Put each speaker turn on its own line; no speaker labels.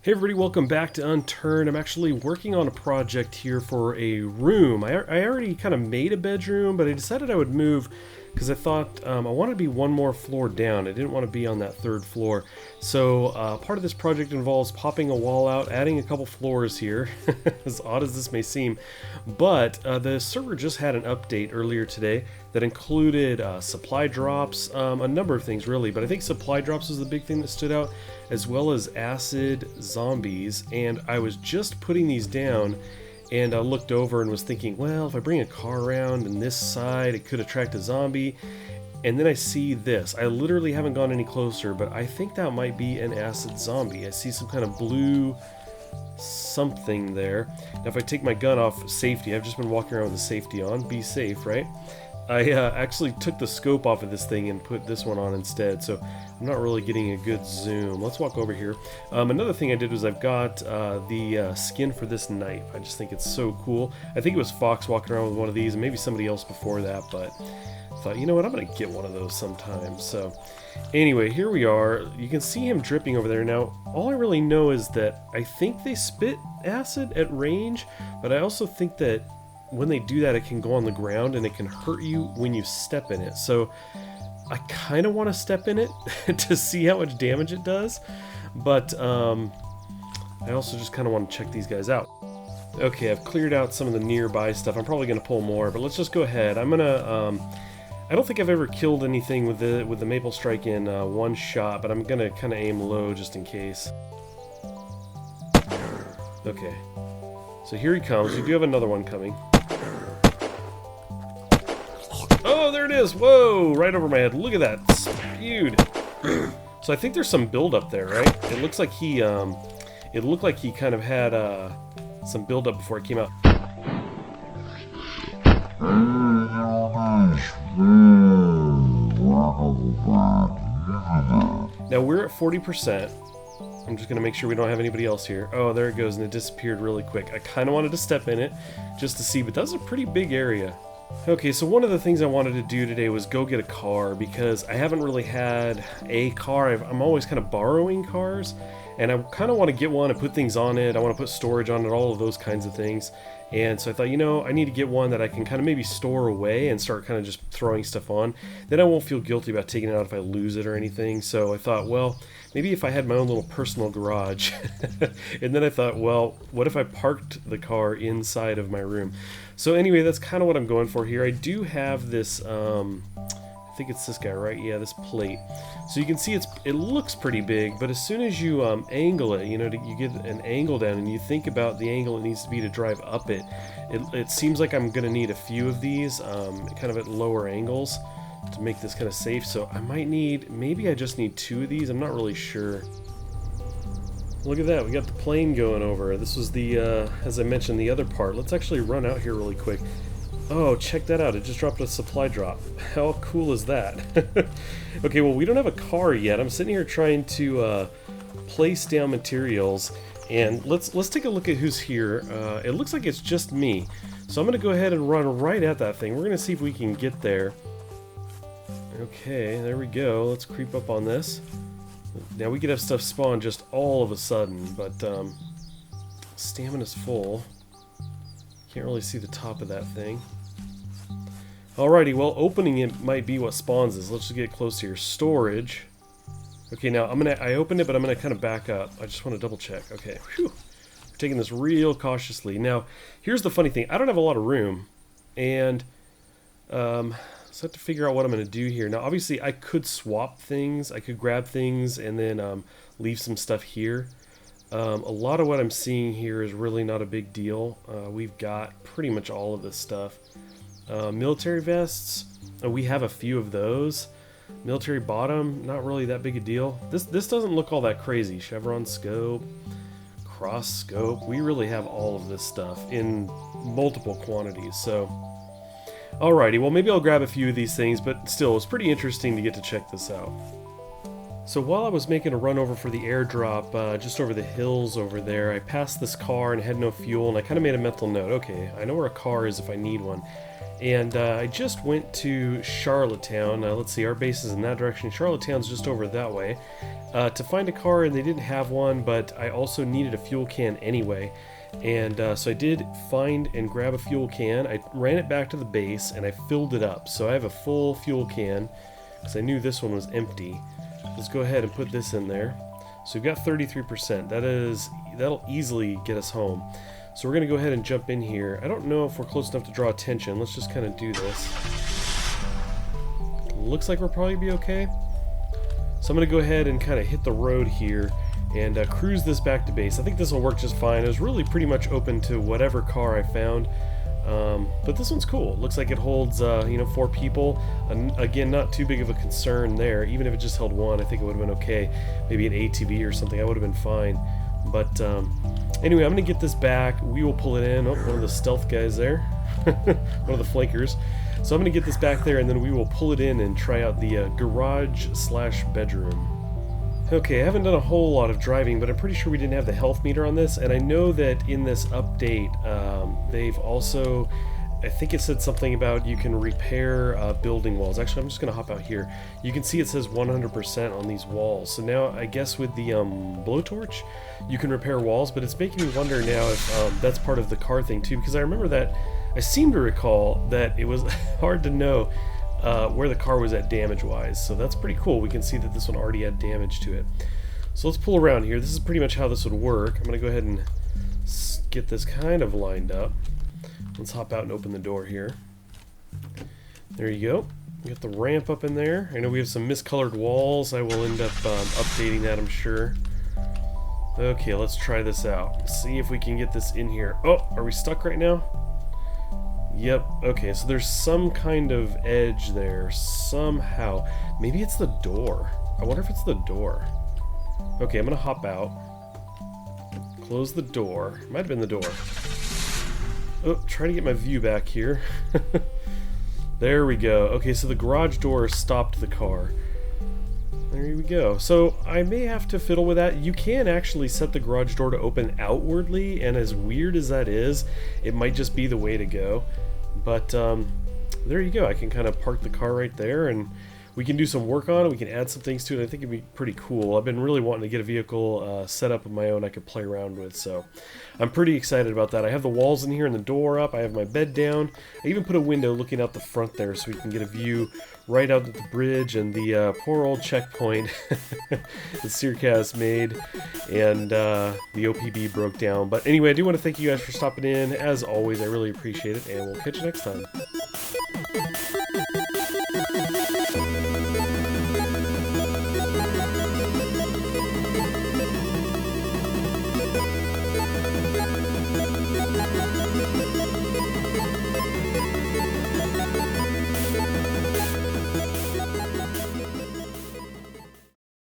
Hey everybody, welcome back to Unturned. I'm actually working on a project here for a room. I already kind of made a bedroom, but I decided I would move because I thought I wanted to be one more floor down. I didn't want to be on that third floor. So part of this project involves popping a wall out, adding a couple floors here, as odd as this may seem. But the server just had an update earlier today that included supply drops, a number of things really, but I think supply drops was the big thing that stood out, as well as acid zombies. And I was just putting these down and I looked over and was thinking, well, if I bring a car around on this side, it could attract a zombie. And then I see this. I literally haven't gone any closer, but I think that might be an acid zombie. I see some kind of blue something there. Now if I take my gun off safety, I've just been walking around with the safety on, be safe, right? I actually took the scope off of this thing and put this one on instead, so I'm not really getting a good zoom. Let's walk over here. Another thing I did was I've got the skin for this knife. I just think it's so cool. I think it was Fox walking around with one of these, and maybe somebody else before that, but I thought, you know what, I'm going to get one of those sometime. So anyway, here we are. You can see him dripping over there. Now, all I really know is that I think they spit acid at range, but I also think that when they do that, it can go on the ground and it can hurt you when you step in it. So I kind of want to step in it to see how much damage it does, but I also just kind of want to check these guys out. Okay, I've cleared out some of the nearby stuff. I'm probably going to pull more, but let's just go ahead. I'm gonna I don't think I've ever killed anything with the Maple Strike in one shot, but I'm gonna kind of aim low just in case. Okay, so here he comes. We do have another one coming. Oh, there it is! Whoa! Right over my head. Look at that. Spewed. So I think there's some buildup there, right? It looks like he, it looked like he kind of had, some buildup before it came out. Now we're at 40%. I'm just going to make sure we don't have anybody else here. Oh, there it goes, and it disappeared really quick. I kind of wanted to step in it just to see, but that's a pretty big area. Okay, so one of the things I wanted to do today was go get a car, because I haven't really had a car. I'm always kind of borrowing cars, and I kind of want to get one and put things on it. I want to put storage on it, all of those kinds of things. And so I thought, you know, I need to get one that I can kind of maybe store away and start kind of just throwing stuff on. Then I won't feel guilty about taking it out if I lose it or anything. So I thought, well, maybe if I had my own little personal garage. And then I thought, well, what if I parked the car inside of my room? So anyway, that's kind of what I'm going for here. I do have this, I think it's this guy, right? Yeah, this plate. So you can see it looks pretty big, but as soon as you angle it, you know, you get an angle down and you think about the angle it needs to be to drive up it, it seems like I'm going to need a few of these, kind of at lower angles to make this kind of safe. So I might need, maybe I just need 2 of these. I'm not really sure. Look at that, we got the plane going over. This was the, as I mentioned, the other part. Let's actually run out here really quick. Oh, check that out, it just dropped a supply drop. How cool is that? Okay, well, we don't have a car yet. I'm sitting here trying to place down materials, and let's take a look at who's here. It looks like it's just me. So I'm going to go ahead and run right at that thing. We're going to see if we can get there. Okay, there we go. Let's creep up on this. Now we could have stuff spawn just all of a sudden, but stamina's full. Can't really see the top of that thing. Alrighty, well, opening it might be what spawns this. Let's just get close here. Storage. Okay, now I opened it, but I'm gonna kind of back up. I just want to double check. Okay, whew. We're taking this real cautiously. Now, here's the funny thing. I don't have a lot of room, and so I have to figure out what I'm going to do here. Now, obviously, I could swap things. I could grab things and then leave some stuff here. A lot of what I'm seeing here is really not a big deal. We've got pretty much all of this stuff. Military vests, we have a few of those. Military bottom, not really that big a deal. This doesn't look all that crazy. Chevron scope, cross scope. We really have all of this stuff in multiple quantities. So, alrighty, well, maybe I'll grab a few of these things, but still, it's pretty interesting to get to check this out. So while I was making a run over for the airdrop, just over the hills over there, I passed this car and had no fuel, and I kind of made a mental note. Okay, I know where a car is if I need one. And I just went to Charlottetown. Let's see, our base is in that direction. Charlottetown's just over that way. To find a car, and they didn't have one, but I also needed a fuel can anyway. And so I did find and grab a fuel can. I ran it back to the base, and I filled it up. So I have a full fuel can, because I knew this one was empty. Let's go ahead and put this in there. So we've got 33%. That'll easily get us home. So we're going to go ahead and jump in here. I don't know if we're close enough to draw attention. Let's just kind of do this. Looks like we'll probably be okay. So I'm going to go ahead and kind of hit the road here and cruise this back to base. I think this will work just fine. It was really pretty much open to whatever car I found. But this one's cool. Looks like it holds, 4 people. Again, not too big of a concern there. Even if it just held 1, I think it would have been okay. Maybe an ATV or something, I would have been fine. But anyway, I'm going to get this back. We will pull it in. Oh, one of the stealth guys there. One of the flankers. So I'm going to get this back there, and then we will pull it in and try out the garage/bedroom. Okay, I haven't done a whole lot of driving, but I'm pretty sure we didn't have the health meter on this, and I know that in this update, they've also, I think it said something about you can repair building walls. Actually, I'm just going to hop out here. You can see it says 100% on these walls. So now, I guess with the blowtorch, you can repair walls, but it's making me wonder now if that's part of the car thing too, because I remember that, I seem to recall that it was hard to know where the car was at damage-wise, so that's pretty cool. We can see that this one already had damage to it. So let's pull around here. This is pretty much how this would work. I'm going to go ahead and get this kind of lined up. Let's hop out and open the door here. There you go. We got the ramp up in there. I know we have some miscolored walls. I will end up updating that, I'm sure. Okay, let's try this out. See if we can get this in here. Oh, are we stuck right now? Yep, okay, so there's some kind of edge there, somehow. Maybe it's the door. I wonder if it's the door. Okay, I'm gonna hop out. Close the door. Might have been the door. Oh, trying to get my view back here. There we go. Okay, so the garage door stopped the car. There we go. So I may have to fiddle with that. You can actually set the garage door to open outwardly, and as weird as that is, it might just be the way to go. But there you go. I can kind of park the car right there, and we can do some work on it. We can add some things to it. I think it'd be pretty cool. I've been really wanting to get a vehicle set up of my own I could play around with, so I'm pretty excited about that. I have the walls in here and the door up. I have my bed down. I even put a window looking out the front there so we can get a view right out at the bridge and the poor old checkpoint that Searcast made, and the OPB broke down. But anyway, I do want to thank you guys for stopping in. As always, I really appreciate it, and we'll catch you next time.